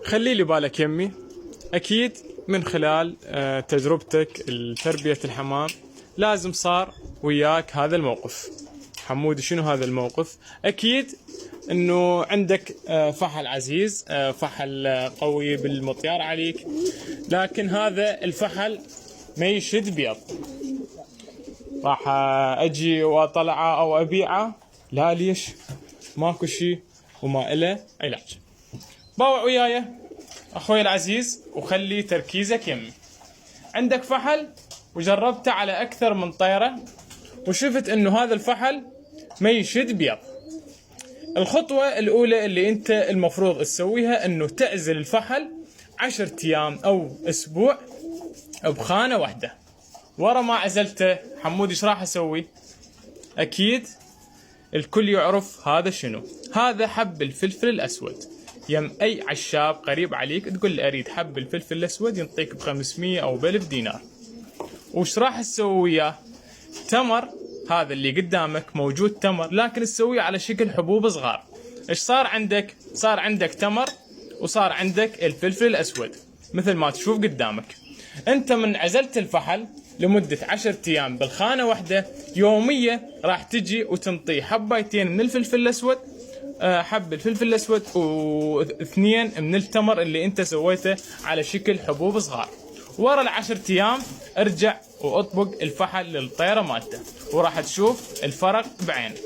خلي لي بالك يمي، أكيد من خلال تجربتك لتربية الحمام لازم صار وياك هذا الموقف. حمودي شنو هذا الموقف؟ أكيد إنه عندك فحل عزيز، فحل قوي بالمطيار عليك، لكن هذا الفحل ما يشد بيض. راح أجي وأطلعه أو أبيعه؟ لا، ليش؟ ماكو شي وما إله علاج. باوع وياي أخوي العزيز وخلي تركيزك يمي. عندك فحل وجربته على أكثر من طيرة وشفت إنه هذا الفحل ما يشد بيض. الخطوة الأولى اللي أنت المفروض تسويها إنه تعزل الفحل 10 أيام أو أسبوع بخانة واحدة. ورا ما عزلته حمود إيش راح أسوي؟ أكيد الكل يعرف هذا شنو. هذا حب الفلفل الأسود. يم أي عشاب قريب عليك تقول له أريد حب الفلفل الأسود ينطيك ب500 أو ب1000 دينار. وش راح تسوي وياه؟ تمر، هذا اللي قدامك موجود تمر، لكن تسويه على شكل حبوب صغار. ايش صار عندك؟ صار عندك تمر وصار عندك الفلفل الأسود مثل ما تشوف قدامك. انت من عزلت الفحل لمدة 10 أيام بالخانة واحدة يومية راح تجي وتنطي حبايتين من الفلفل الأسود، حب الفلفل الأسود واثنين من التمر اللي انت سويته على شكل حبوب صغار. ورا 10 أيام ارجع واطبق الفحل للطيرة مالته وراح تشوف الفرق بعينك.